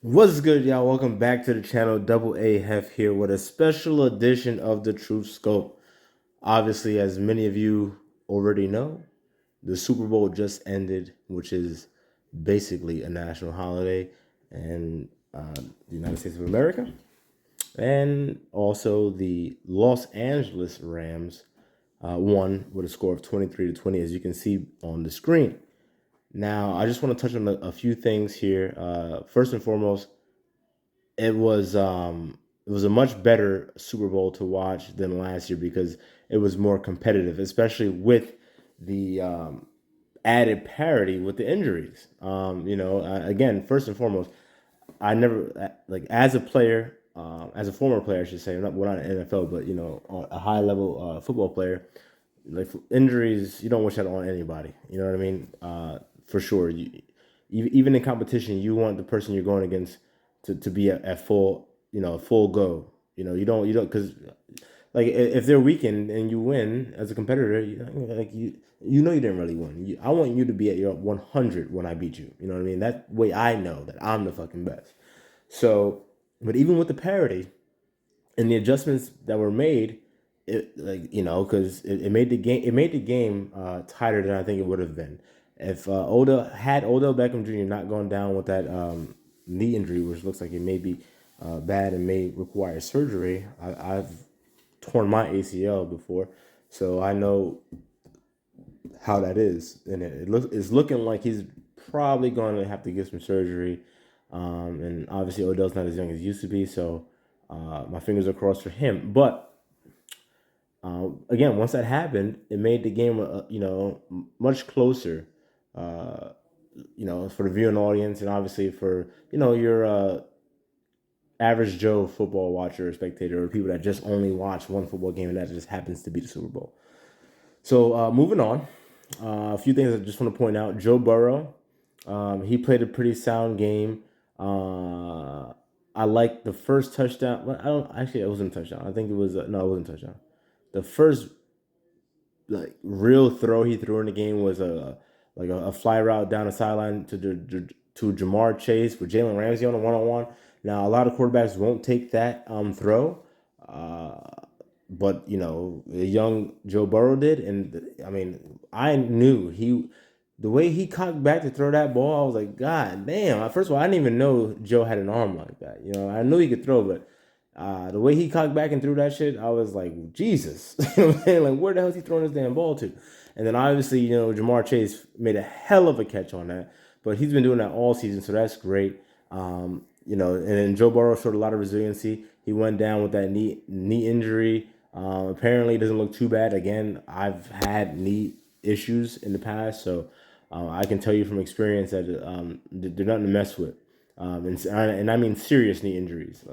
What's good, y'all? Welcome back to the channel. Double A Hef here with a special edition of the Truth Scope. Obviously, as many of you already know, the Super Bowl just ended, which is basically a national holiday in the United States of America. And also, the Los Angeles Rams won with a score of 23-20, as you can see on the screen. Now, I just want to touch on a few things here. First and foremost, it was a much better Super Bowl to watch than last year because it was more competitive, especially with the added parity with the injuries. Again, first and foremost, I never like as a player, as a former player, I should say, not an NFL, but a high level football player. Like injuries, you don't wish that on anybody. You know what I mean? For sure. Even in competition, you want the person you're going against to be at full, full go. You don't because like if they're weakened and you win as a competitor, you didn't really win. I want you to be at your 100 when I beat you. You know what I mean? That way I know that I'm the fucking best. So, but even with the parity and the adjustments that were made, because it made the game tighter than I think it would have been if Odell Beckham Jr. not gone down with that knee injury, which looks like it may be bad and may require surgery. I've torn my ACL before, so I know how that is, and it's looking like he's probably going to have to get some surgery. And obviously Odell's not as young as he used to be, so my fingers are crossed for him. But again, once that happened, it made the game, much closer. Uh, for the viewing audience, and obviously for your average Joe football watcher or spectator, or people that just only watch one football game and that just happens to be the Super Bowl. So moving on, a few things I just want to point out. Joe Burrow, he played a pretty sound game. I like the first touchdown. Well, I don't actually. It wasn't a touchdown. I think it was no, it wasn't a touchdown. The first like real throw he threw in the game was a fly route down the sideline to Jamar Chase with Jalen Ramsey on a one-on-one. Now a lot of quarterbacks won't take that throw, but the young Joe Burrow did, and I mean I knew the way he cocked back to throw that ball. I was like, God damn! First of all, I didn't even know Joe had an arm like that. I knew he could throw, but the way he cocked back and threw that shit, I was like, Jesus. You know what I'm saying? Like, where the hell is he throwing this damn ball to? And then obviously, Jamar Chase made a hell of a catch on that. But he's been doing that all season, so that's great. And then Joe Burrow showed a lot of resiliency. He went down with that knee injury. Apparently, it doesn't look too bad. Again, I've had knee issues in the past, so I can tell you from experience that they're nothing to mess with. And I mean serious knee injuries.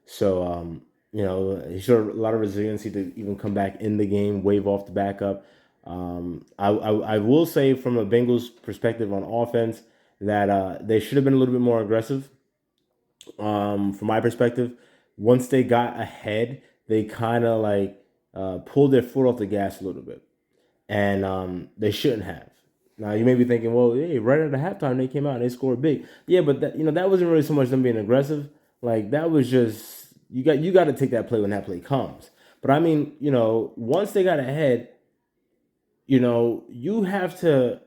So, he showed a lot of resiliency to even come back in the game, wave off the backup. I will say from a Bengals perspective on offense that they should have been a little bit more aggressive. From my perspective, once they got ahead, they kind of like pulled their foot off the gas a little bit, and they shouldn't have. Now you may be thinking, well, hey, right at the halftime they came out and they scored big. Yeah, but that wasn't really so much them being aggressive. Like that was just you got to take that play when that play comes. But I mean, once they got ahead, you have to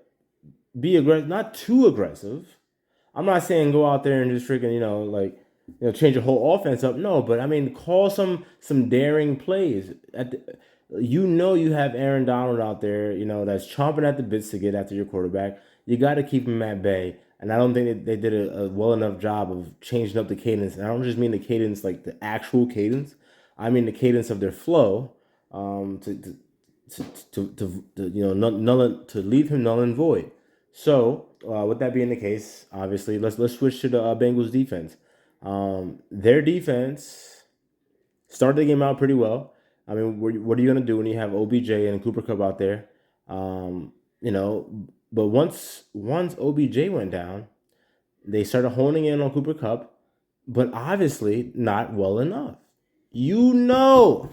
be aggressive, not too aggressive. I'm not saying go out there and just freaking, change your whole offense up. No, but I mean, call some daring plays. You have Aaron Donald out there, that's chomping at the bits to get after your quarterback. You got to keep him at bay. And I don't think they did a well enough job of changing up the cadence. And I don't just mean the cadence like the actual cadence. I mean the cadence of their flow, to, to leave him null and void. So, with that being the case, obviously, let's switch to the Bengals defense. Their defense started the game out pretty well. I mean, what are you gonna do when you have OBJ and Cooper Cup out there? Um, but once OBJ went down, they started honing in on Cooper Cup, but obviously not well enough. You know,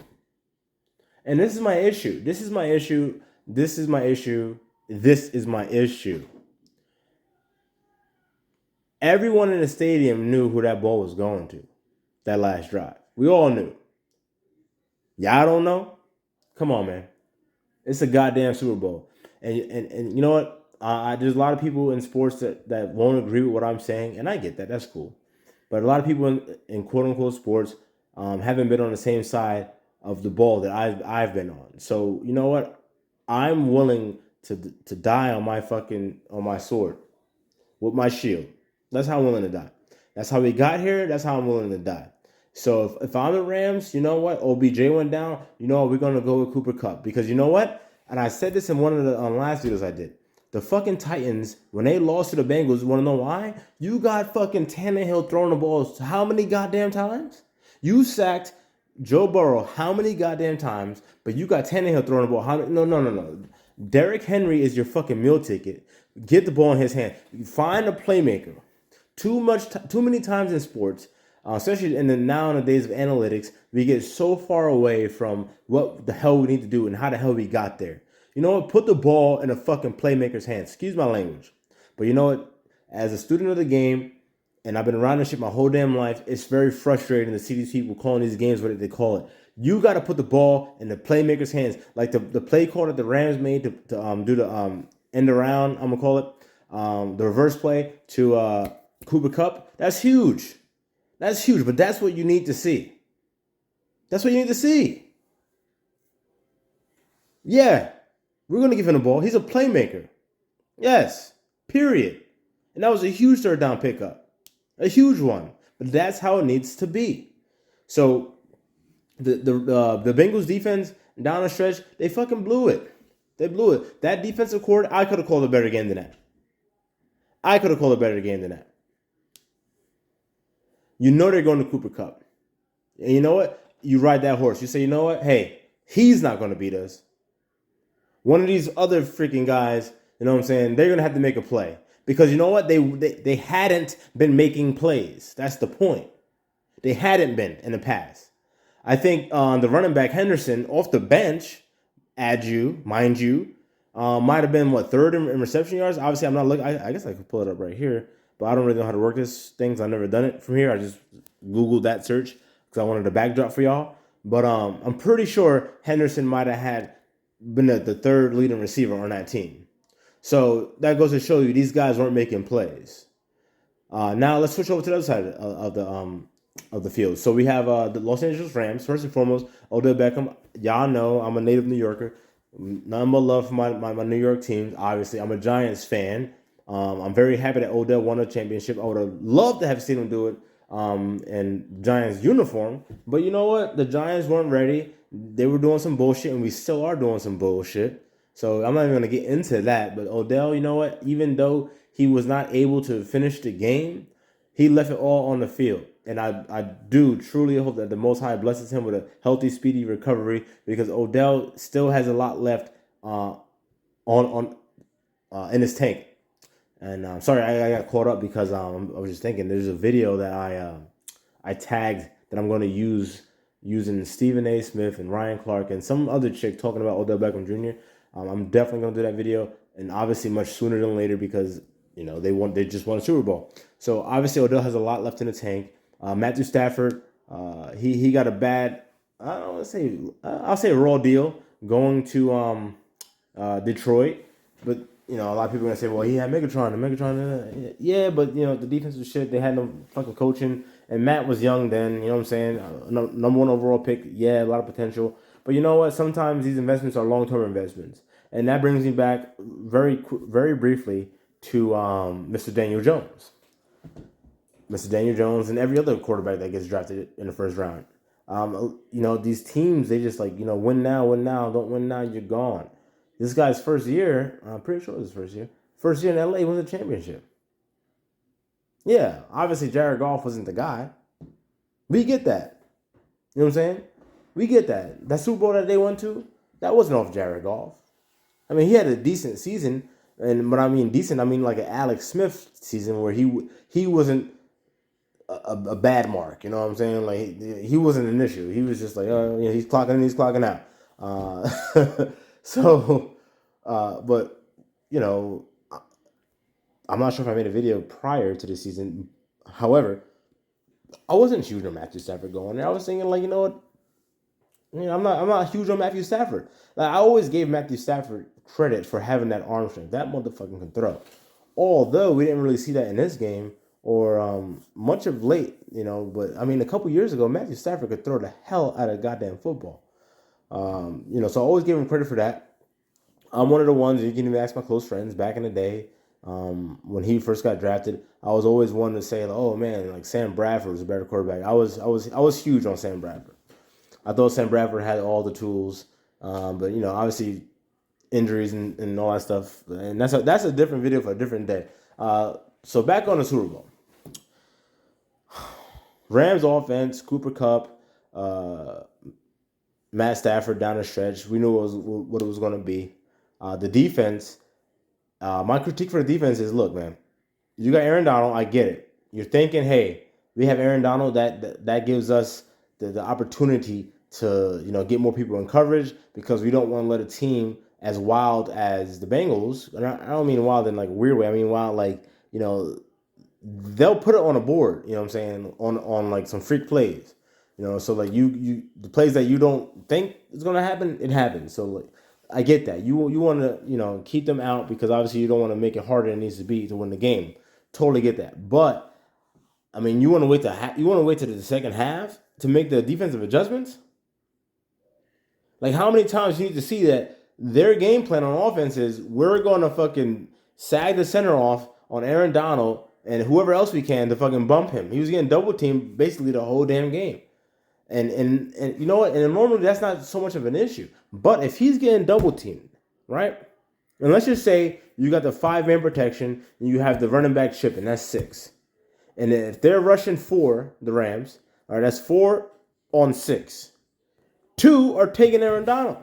and this is my issue. This is my issue. This is my issue. This is my issue. Everyone in the stadium knew who that ball was going to. That last drive, we all knew. Y'all don't know? Come on, man. It's a goddamn Super Bowl, and you know what? There's a lot of people in sports that won't agree with what I'm saying, and I get that. That's cool. But a lot of people in quote unquote sports haven't been on the same side of the ball that I've been on. So you know what? I'm willing to die on my sword with my shield. That's how I'm willing to die. That's how we got here. That's how I'm willing to die. So if I'm the Rams, you know what? OBJ went down. You know what? We're gonna go with Cooper Cup because you know what? And I said this in one of the last videos I did. The fucking Titans, when they lost to the Bengals, you want to know why? You got fucking Tannehill throwing the balls how many goddamn times? You sacked Joe Burrow how many goddamn times? But you got Tannehill throwing the ball. How many? No. Derrick Henry is your fucking meal ticket. Get the ball in his hand. Find a playmaker. Too many times in sports, especially now in the days of analytics, we get so far away from what the hell we need to do and how the hell we got there. You know what? Put the ball in a fucking playmaker's hands. Excuse my language, but you know what? As a student of the game, and I've been around this shit my whole damn life, it's very frustrating to see these people calling these games what they call it. You got to put the ball in the playmaker's hands, like the play call that the Rams made to do the end around. I'm gonna call it the reverse play to Cooper Cup. That's huge. That's huge. But that's what you need to see. That's what you need to see. Yeah, we're gonna give him the ball. He's a playmaker. Yes. Period. And that was a huge third down pickup, a huge one. But that's how it needs to be. So the Bengals defense down the stretch, they fucking blew it. They blew it. That defensive court, I could have called a better game than that. I could have called a better game than that. You know they're going to Cooper Cup. And you know what? You ride that horse. You say, you know what? Hey, he's not going to beat us. One of these other freaking guys, you know what I'm saying? They're going to have to make a play. Because you know what? They hadn't been making plays. That's the point. They hadn't been in the past. I think the running back Henderson off the bench, mind you, might have been third in reception yards. Obviously, I'm not looking. I guess I could pull it up right here, but I don't really know how to work this things. I've never done it from here. I just Googled that search because I wanted a backdrop for y'all. But I'm pretty sure Henderson might have been the third leading receiver on that team. So that goes to show you these guys weren't making plays. Now let's switch over to the other side of the field. So we have the Los Angeles Rams. First and foremost, Odell Beckham. Y'all know I'm a native New Yorker. Nothing but love for my New York teams. Obviously, I'm a Giants fan. I'm very happy that Odell won a championship. I would have loved to have seen him do it in Giants uniform. But you know what? The Giants weren't ready. They were doing some bullshit, and we still are doing some bullshit. So I'm not even going to get into that. But Odell, you know what? Even though he was not able to finish the game, he left it all on the field. And I do truly hope that the Most High blesses him with a healthy, speedy recovery because Odell still has a lot left on in his tank. And sorry, I got caught up because I was just thinking there's a video that I tagged that I'm going to use using Stephen A. Smith and Ryan Clark and some other chick talking about Odell Beckham Jr. I'm definitely going to do that video, and obviously much sooner than later because they just won a Super Bowl. So obviously Odell has a lot left in the tank. Matthew Stafford, he got a bad, I'll say a raw deal going to Detroit, but a lot of people are gonna say, well, he had Megatron, yeah, but the defense was shit. They had no fucking coaching, and Matt was young then. You know what I'm saying? Number one overall pick, yeah, a lot of potential. But you know what? Sometimes these investments are long-term investments, and that brings me back very briefly to Mr. Daniel Jones. Mr. Daniel Jones and every other quarterback that gets drafted in the first round. These teams, they just win now, don't win now, you're gone. This guy's first year, I'm pretty sure it was his first year. First year in LA was a championship. Yeah, obviously Jared Goff wasn't the guy. We get that. You know what I'm saying? We get that. That Super Bowl that they went to, that wasn't off Jared Goff. I mean, he had a decent season, and when I mean decent, I mean like an Alex Smith season where he wasn't a bad mark. You know what I'm saying? Like he wasn't an issue. He was just like, he's clocking in, he's clocking out. So, but I'm not sure if I made a video prior to the season. However, I wasn't huge on Matthew Stafford going there. I was thinking like, you know what? I'm not huge on Matthew Stafford. Like I always gave Matthew Stafford credit for having that arm strength. That motherfucker can throw. Although we didn't really see that in this game or much of late, But I mean, a couple years ago, Matthew Stafford could throw the hell out of goddamn football. So I always give him credit for that. I'm one of the ones you can even ask my close friends back in the day. When he first got drafted, I was always one to say, "Oh man, like Sam Bradford was a better quarterback." I was huge on Sam Bradford. I thought Sam Bradford had all the tools, but obviously injuries and all that stuff, and that's a different video for a different day. So back on the Super Bowl, Rams offense, Cooper Kupp, uh, Matt Stafford down the stretch. We knew what it was going to be. The defense. My critique for the defense is, look, man, you got Aaron Donald. I get it. You're thinking, hey, we have Aaron Donald. That gives us the opportunity to get more people in coverage because we don't want to let a team as wild as the Bengals. And I don't mean wild in like a weird way. I mean wild like they'll put it on a board. You know what I'm saying, on like some freak plays. So like you the plays that you don't think is gonna happen, it happens. So like I get that. You want to keep them out because obviously you don't want to make it harder than it needs to be to win the game. Totally get that. But I mean, you want to wait to the second half to make the defensive adjustments. Like how many times you need to see that their game plan on offense is we're going to fucking sag the center off on Aaron Donald and whoever else we can to fucking bump him. He was getting double teamed basically the whole damn game. And you know what? And normally that's not so much of an issue. But if he's getting double teamed, right? And let's just say you got the 5-man protection and you have the running back chip, and that's 6. And if they're rushing 4, the Rams, all right, that's 4 on 6. 2 are taking Aaron Donald.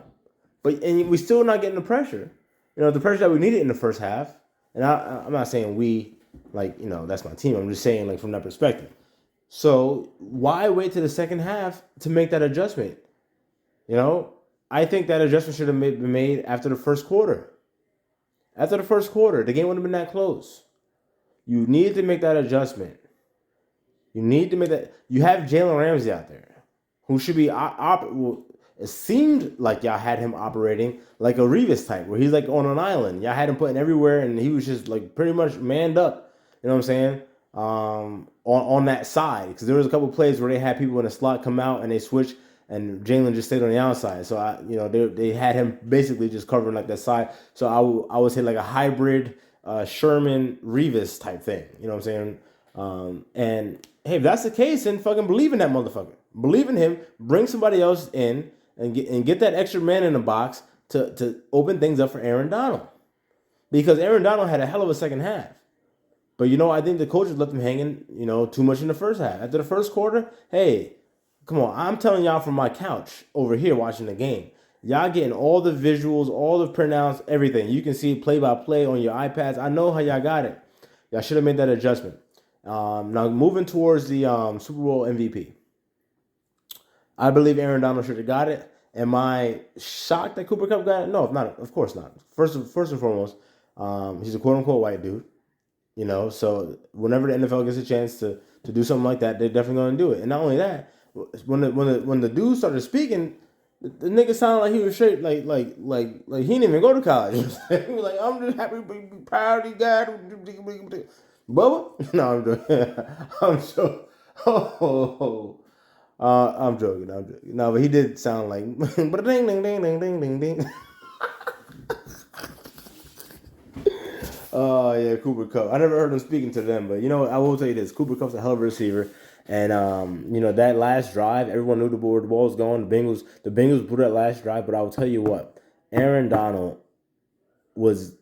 And we still not getting the pressure. The pressure that we needed in the first half. And I'm not saying we, that's my team. I'm just saying, like, from that perspective. So why wait to the second half to make that adjustment? I think that adjustment should have been made after the first quarter. After the first quarter, the game wouldn't have been that close. You need to make that adjustment. You need to make that. You have Jalen Ramsey out there, who should be it seemed like y'all had him operating like a Revis type, where he's like on an island. Y'all had him putting everywhere, and he was just like pretty much manned up. You know what I'm saying? On that side, because there was a couple of plays where they had people in the slot come out and they switched, and Jalen just stayed on the outside. So they had him basically just covering like that side. So I would say like a hybrid Sherman Revis type thing. You know what I'm saying? And hey, if that's the case, then fucking believe in that motherfucker. Believe in him. Bring somebody else in and get that extra man in the box to open things up for Aaron Donald, because Aaron Donald had a hell of a second half. But I think the coaches left him hanging, too much in the first half. After the first quarter, hey, come on, I'm telling y'all from my couch over here watching the game. Y'all getting all the visuals, all the printouts, everything. You can see play by play on your iPads. I know how y'all got it. Y'all should have made that adjustment. Now moving towards the Super Bowl MVP. I believe Aaron Donald should have got it. Am I shocked that Cooper Kupp got it? No, not. Of course not. First and foremost, he's a quote unquote white dude. So whenever the NFL gets a chance to do something like that, they're definitely going to do it. And not only that, when the dude started speaking, the nigga sounded like he was straight, like he didn't even go to college. He was like, I'm just happy to be proud of you guys. Bubba? No, I'm joking. I'm so. I'm joking. No, but he did sound like, but ding ding ding ding ding ding ding. Oh yeah, Cooper Kupp. I never heard him speaking to them, but I will tell you this: Cooper Kupp's a hell of a receiver, and that last drive, everyone knew where the ball was going. The Bengals put that last drive, but I will tell you what, Aaron Donald was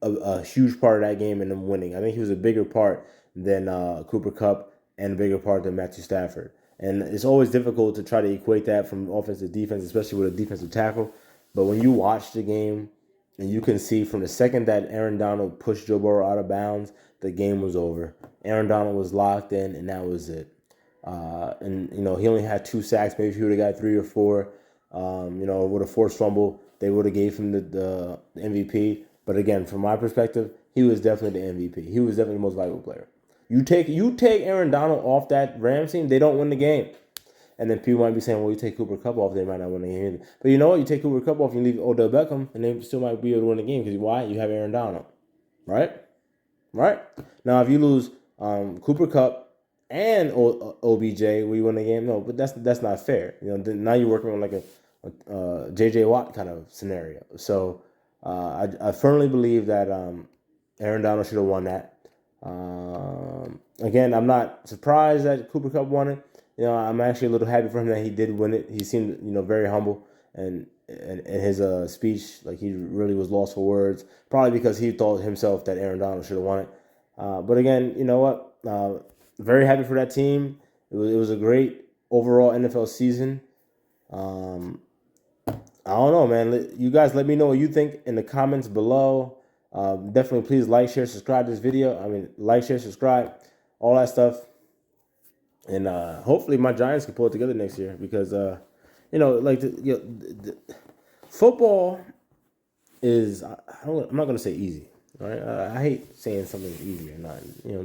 a huge part of that game and them winning. I think he was a bigger part than Cooper Kupp and a bigger part than Matthew Stafford. And it's always difficult to try to equate that from offense to defense, especially with a defensive tackle. But when you watch the game, and you can see from the second that Aaron Donald pushed Joe Burrow out of bounds, the game was over. Aaron Donald was locked in, and that was it. And he only had 2 sacks. Maybe if he would have got 3 or 4, with a forced fumble, they would have gave him the MVP. But again, from my perspective, he was definitely the MVP. He was definitely the most valuable player. You take Aaron Donald off that Rams team, they don't win the game. And then people might be saying, well, you take Cooper Kupp off, they might not win the game either. But you know what? You take Cooper Kupp off and you leave Odell Beckham, and they still might be able to win the game. Because why? You have Aaron Donald. Right? Right? Now, if you lose Cooper Kupp and OBJ, will you win the game? No, but that's not fair. Now you're working on like a J.J. Watt kind of scenario. So I firmly believe that Aaron Donald should have won that. Again, I'm not surprised that Cooper Kupp won it. I'm actually a little happy for him that he did win it. He seemed, very humble, and in his speech, like he really was lost for words. Probably because he thought himself that Aaron Donald should have won it. But again, you know what? Very happy for that team. It was a great overall NFL season. I don't know, man. You guys let me know what you think in the comments below. Definitely please like, share, subscribe to this video. Like, share, subscribe, all that stuff. And hopefully my Giants can pull it together next year because, football is, I'm not going to say easy, right? I hate saying something easy or not.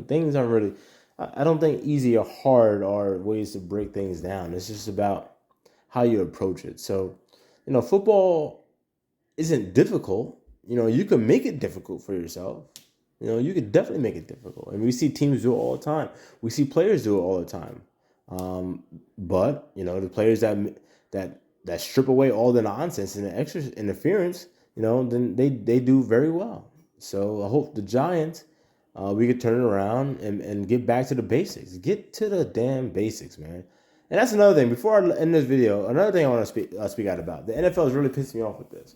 Things aren't really, I don't think easy or hard are ways to break things down. It's just about how you approach it. So, football isn't difficult. You can make it difficult for yourself. You could definitely make it difficult. And we see teams do it all the time. We see players do it all the time. But, the players that strip away all the nonsense and the extra interference, then they do very well. So I hope the Giants, we could turn it around and get back to the basics. Get to the damn basics, man. And that's another thing. Before I end this video, another thing I want to speak out about. The NFL is really pissing me off with this.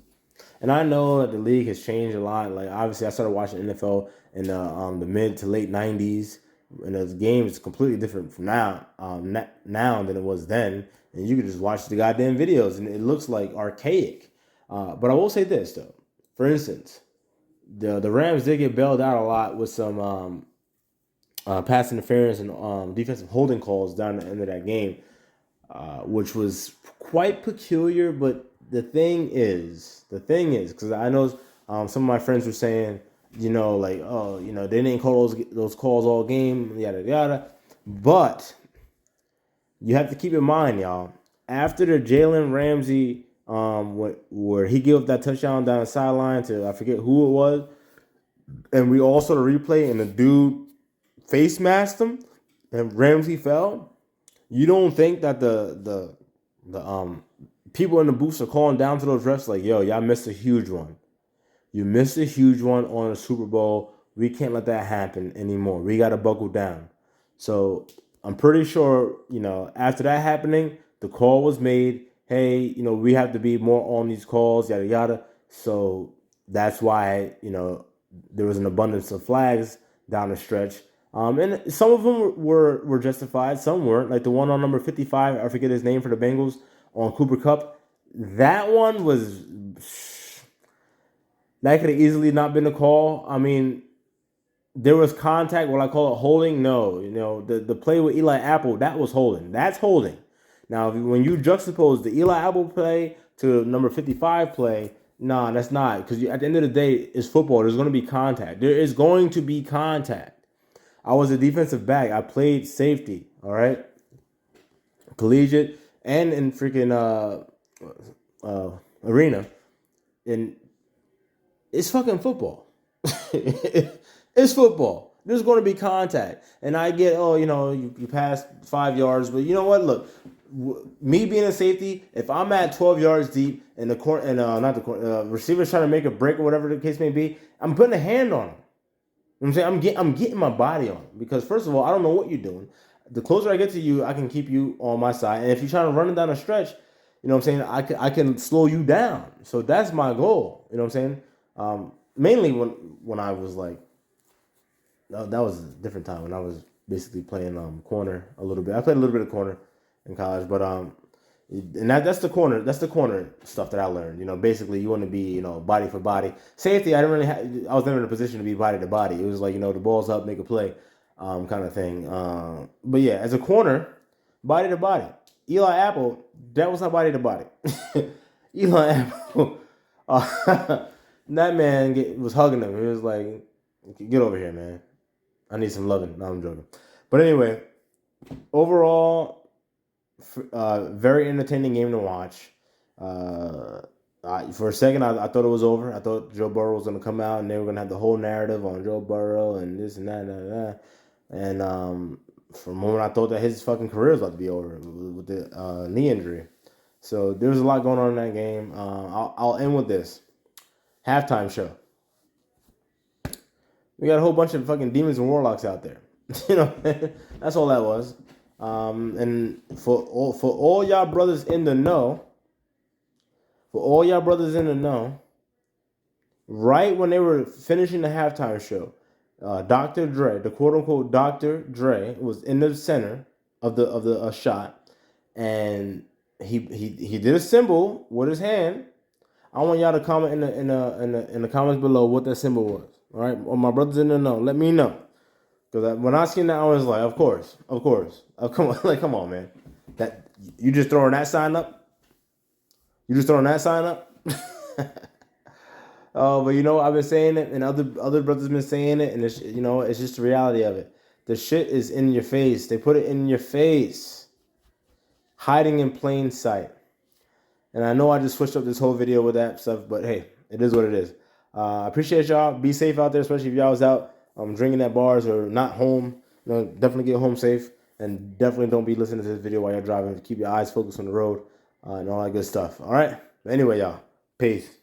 And I know that the league has changed a lot. Like, obviously, I started watching NFL in the mid to late 90s. And the game is completely different from now than it was then. And you can just watch the goddamn videos, and it looks like archaic. But I will say this, though. For instance, the Rams did get bailed out a lot with some pass interference and defensive holding calls down the end of that game, which was quite peculiar. But the thing is, because I know some of my friends were saying, they didn't call those calls all game, yada yada. But you have to keep in mind, y'all, after the Jalen Ramsey, where he gave up that touchdown down the sideline to, I forget who it was, and we all saw the replay, and the dude face masked him, and Ramsey fell. You don't think that the people in the booths are calling down to those refs like, yo, y'all missed a huge one. You missed a huge one on a Super Bowl. We can't let that happen anymore. We got to buckle down. So I'm pretty sure, after that happening, the call was made. Hey, we have to be more on these calls, yada, yada. So that's why, there was an abundance of flags down the stretch. And some of them were justified. Some weren't. Like the one on number 55, I forget his name, for the Bengals on Cooper Kupp. That one was... That could have easily not been a call. There was contact. Will I call it holding? No. The play with Eli Apple, that was holding. That's holding. Now, when you juxtapose the Eli Apple play to number 55 play, nah, that's not. Because at the end of the day, it's football. There's going to be contact. There is going to be contact. I was a defensive back. I played safety, all right? Collegiate and in freaking arena. And it's fucking football. It's football. There's going to be contact. And I get, you passed 5 yards. But you know what? Look, me being a safety, if I'm at 12 yards deep and receiver's trying to make a break or whatever the case may be, I'm putting a hand on him. You know what I'm saying? I'm getting my body on him. Because first of all, I don't know what you're doing. The closer I get to you, I can keep you on my side. And if you're trying to run it down a stretch, you know what I'm saying, I can slow you down. So that's my goal. You know what I'm saying? Mainly when I was like, that was a different time when I was basically playing corner a little bit. I played a little bit of corner in college, but and that's the corner stuff that I learned. Basically you want to be body for body. Safety, I was never in a position to be body to body. It was like the ball's up, make a play, kind of thing. But yeah, as a corner, body to body. Eli Apple, that was not body to body. Eli Apple. That man was hugging him. He was like, "Get over here, man. I need some loving." No, I'm joking. But anyway, overall, very entertaining game to watch. Uh, for a second, I thought it was over. I thought Joe Burrow was going to come out and they were going to have the whole narrative on Joe Burrow and this and that and that. And for a moment, I thought that his fucking career was about to be over with the knee injury. So there was a lot going on in that game. I'll end with this halftime show. We got a whole bunch of fucking demons and warlocks out there. That's all that was. And for all y'all brothers in the know, right when they were finishing the halftime show, Dr. Dre, the quote unquote Dr. Dre, was in the center of the shot, and he did a symbol with his hand. I want y'all to comment in the comments below what that symbol was. All right, well, my brothers in the know, let me know. Because when I seen that, I was like, of course. Oh, come on, man. That you just throwing that sign up? Oh, but I've been saying it, and other brothers been saying it, and it's just the reality of it. The shit is in your face. They put it in your face, hiding in plain sight. And I know I just switched up this whole video with that stuff, but hey, it is what it is. I appreciate y'all. Be safe out there, especially if y'all was out drinking at bars or not home. Definitely get home safe, and definitely don't be listening to this video while you're driving. Keep your eyes focused on the road and all that good stuff. All right. But anyway, y'all. Peace.